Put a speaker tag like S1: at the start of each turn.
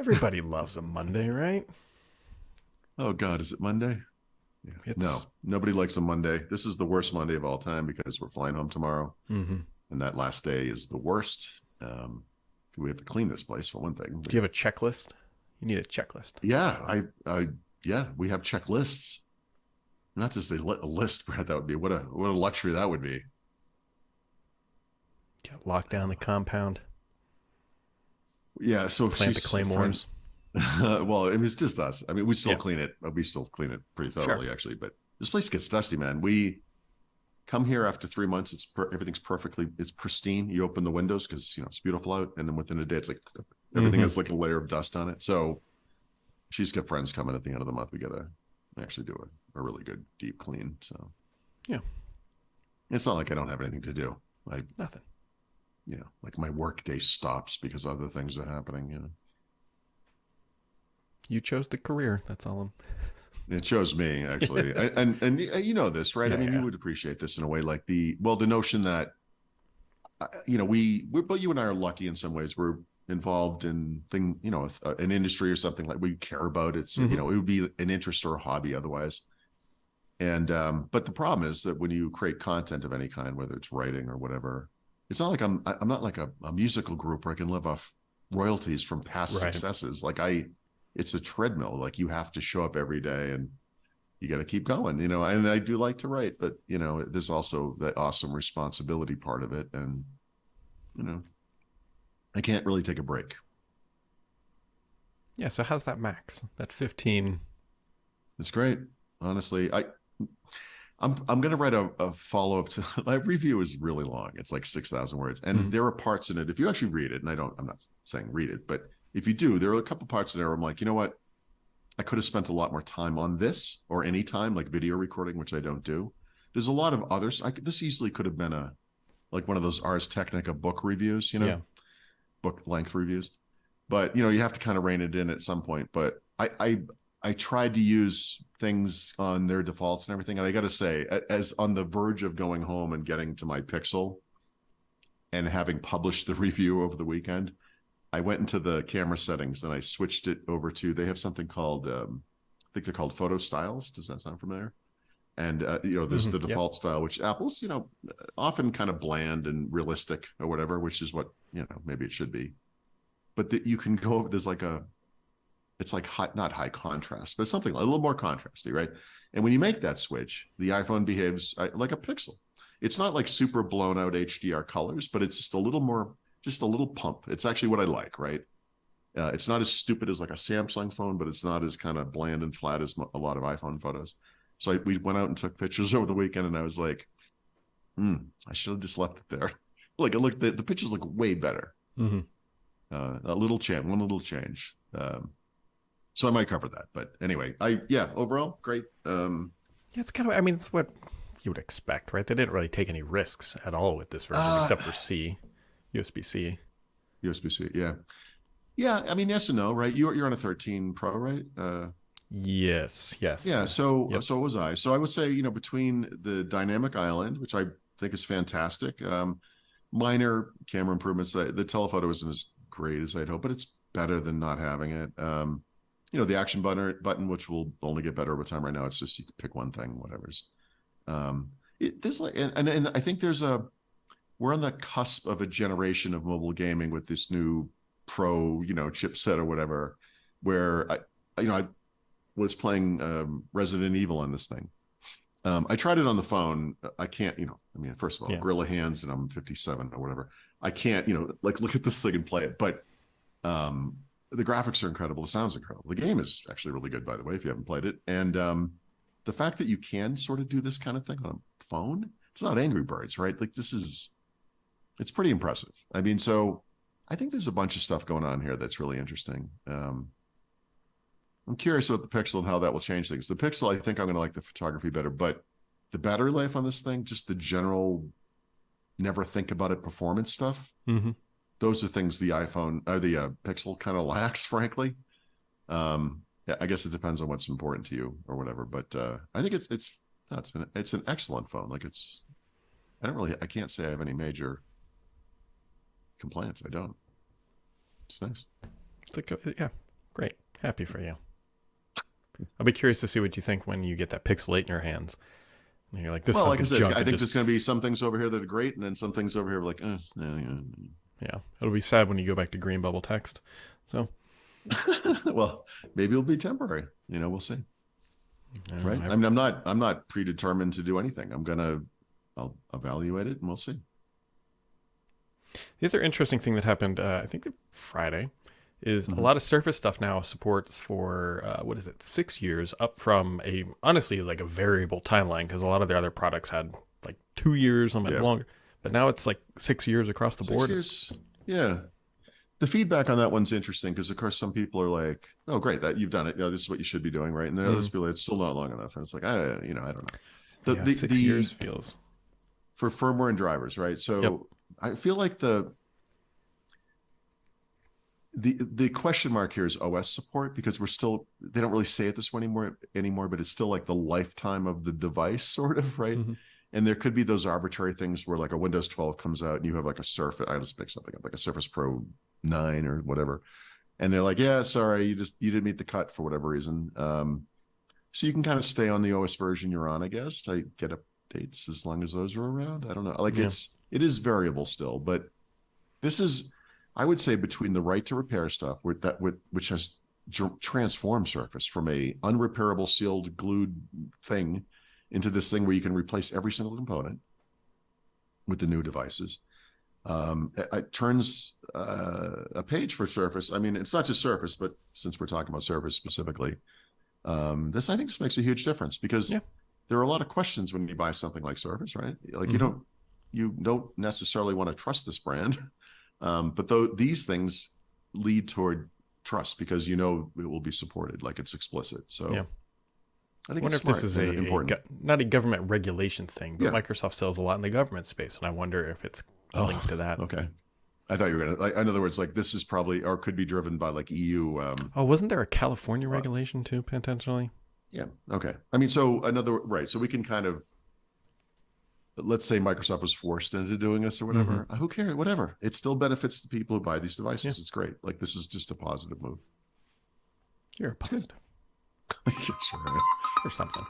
S1: Everybody loves a Monday, right?
S2: Oh God, is it Monday? Yeah. No,
S1: It's
S2: nobody likes a Monday. This is the worst Monday of all time because we're flying home tomorrow,
S1: mm-hmm.
S2: and that last day is the worst. We have to clean this place for one thing.
S1: Do you have a checklist? You need a checklist.
S2: Yeah, yeah, we have checklists. Not just a list, Brad. That would be what a luxury that would be.
S1: Lock down the compound,
S2: Yeah, so
S1: plant the
S2: she's a friend.
S1: claymores.
S2: Well, it was just us. I mean, we still
S1: Yeah,
S2: clean it. We still clean it pretty
S1: sure.
S2: thoroughly, actually. But this place gets dusty, man. We come here after 3 months. Everything's perfectly. It's pristine. You open the windows because it's beautiful out, and then within a day, it's like everything
S1: Mm-hmm.
S2: has like a layer of dust on it. So she's got friends coming at the end of the month. We gotta actually do a really good deep clean. So
S1: Yeah,
S2: it's not like I don't have anything to do. I
S1: nothing.
S2: like my work day stops because other things are happening.
S1: You chose the career. That's all.
S2: It shows me actually, and you know this, right? I
S1: Yeah,
S2: mean, you
S1: yeah.
S2: would appreciate this in a way, like the notion that we're but you and I are lucky in some ways. We're involved in an industry or something like we care about. It's
S1: Mm-hmm.
S2: it would be an interest or a hobby otherwise. And but the problem is that when you create content of any kind, whether it's writing or whatever, it's not like I'm not like a musical group where I can live off royalties from past
S1: Right.
S2: successes. It's a treadmill. Like you have to show up every day and you got to keep going. And I do like to write, but there's also that awesome responsibility part of it, and you know, I can't really take a break.
S1: Yeah. So how's that max? That 15.
S2: It's great, honestly. I'm gonna write a follow up to my review is really long. It's like 6,000 words, and
S1: Mm-hmm.
S2: there are parts in it. If you actually read it, and I'm not saying read it, but if you do, there are a couple parts in there where I'm like, you know what, I could have spent a lot more time on this or any time like video recording, which I don't do. There's a lot of others. This easily could have been like one of those Ars Technica book reviews,
S1: Yeah.
S2: book length reviews. But you have to kind of rein it in at some point. But I tried to use things on their defaults and everything, and I got to say, as on the verge of going home and getting to my Pixel and having published the review over the weekend, I went into the camera settings and I switched it over to. They have something called I think they're called photo styles. Does that sound familiar? And there's
S1: Mm-hmm.
S2: the
S1: Yep.
S2: default style, which Apple's often kind of bland and realistic or whatever, which is what maybe it should be. But that you can go. There's like it's like not high contrast, but something a little more contrasty, right? And when you make that switch, the iPhone behaves like a Pixel. It's not like super blown out HDR colors, but it's just a little more, just a little pump. It's actually what I like, right? It's not as stupid as like a Samsung phone, but it's not as kind of bland and flat as a lot of iPhone photos. So we went out and took pictures over the weekend, and I was like, I should have just left it there. Like, the pictures look way better.
S1: Mm-hmm.
S2: A little change, one little change. So I might cover that. But anyway, overall, great.
S1: Yeah, it's kind of. I mean, it's what you would expect, right? They didn't really take any risks at all with this version,
S2: Uh,
S1: except for USB-C.
S2: USB-C, yeah. Yeah, I mean, yes and no, right? You're on a 13 Pro, right?
S1: Yes. Yes.
S2: Yeah,
S1: Yeah.
S2: so
S1: Yep.
S2: so was I. So I would say, between the dynamic island, which I think is fantastic, minor camera improvements. The telephoto isn't as great as I'd hope, but it's better than not having it. The action button, which will only get better over time. Right now, it's just you can pick one thing, whatever's. There's like, and I think we're on the cusp of a generation of mobile gaming with this new Pro, chipset or whatever, where I was playing Resident Evil on this thing. I tried it on the phone. I can't, I mean, first of all,
S1: Yeah.
S2: gorilla hands, and I'm 57 or whatever. I can't, like look at this thing and play it. But the graphics are incredible. The sound's incredible. The game is actually really good, by the way, if you haven't played it. And the fact that you can sort of do this kind of thing on a phone, it's not Angry Birds, right? Like it's pretty impressive. I mean, so I think there's a bunch of stuff going on here that's really interesting. I'm curious about the Pixel and how that will change things. The Pixel, I think I'm going to like the photography better, but the battery life on this thing, just the general never think about it performance stuff,
S1: Mm-hmm.
S2: those are things the iPhone or the Pixel kind of lacks, frankly. Yeah, I guess it depends on what's important to you or whatever, but I think it's an excellent phone. Like I can't say I have any major complaints. I don't. It's nice.
S1: Yeah. Happy for you. I'll be curious to see what you think when you get that Pixel 8 in your hands. And you're like, this
S2: Well, like I
S1: fucking
S2: said,
S1: junk.
S2: I think there's going to be some things over here that are great, and then some things over here are like, yeah.
S1: Yeah, it'll be sad when you go back to green bubble text. So,
S2: Well, maybe it'll be temporary. We'll see. Right? I mean, I'm not predetermined to do anything. I'll evaluate it and we'll see.
S1: The other interesting thing that happened, I think Friday, is
S2: Mm-hmm.
S1: a lot of Surface stuff now supports for, 6 years, up from honestly, like a variable timeline, because a lot of their other products had like 2 years, some had longer. But now it's like 6 years across the board.
S2: 6 years. Yeah. The feedback on that one's interesting because, of course, some people are like, "Oh, great, that you've done it. This is what you should be doing, right?" And then others feel like it's still not long enough. And it's like, I don't know.
S1: Yeah, 6 years feels
S2: for firmware and drivers, right? So
S1: Yep.
S2: I feel like the question mark here is OS support, because they don't really say it this way anymore, but it's still like the lifetime of the device, sort of, right?
S1: Mm-hmm.
S2: And there could be those arbitrary things where like a Windows 12 comes out and you have like a Surface, I just pick something up, like a Surface Pro 9 or whatever. And they're like, yeah, sorry, you didn't meet the cut for whatever reason. So you can kind of stay on the OS version you're on, I guess, to get updates as long as those are around. I don't know. Like it is variable still, but this is, I would say, between the right to repair stuff which has transformed Surface from a unrepairable sealed glued thing into this thing where you can replace every single component with the new devices. It turns a page for Surface. I mean, it's not just Surface, but since we're talking about Surface specifically, I think this makes a huge difference, because there are a lot of questions when you buy something like Surface, right? Like you don't necessarily want to trust this brand, but these things lead toward trust because it will be supported, like it's explicit. So
S1: yeah.
S2: I think
S1: wonder
S2: it's
S1: if this
S2: smart
S1: is
S2: and important.
S1: not a government regulation thing, but
S2: Yeah.
S1: Microsoft sells a lot in the government space, and I wonder if it's linked to that.
S2: Okay. I thought you were going to, in other words, like this is probably, or could be driven by like EU.
S1: Oh, wasn't there a California regulation too, potentially?
S2: Yeah. Okay. I mean, right. So we can kind of, let's say Microsoft was forced into doing this or whatever. Who cares? Whatever. It still benefits the people who buy these devices.
S1: Yeah.
S2: It's great. Like this is just a positive move.
S1: You're a positive.
S2: Sure.
S1: Or something.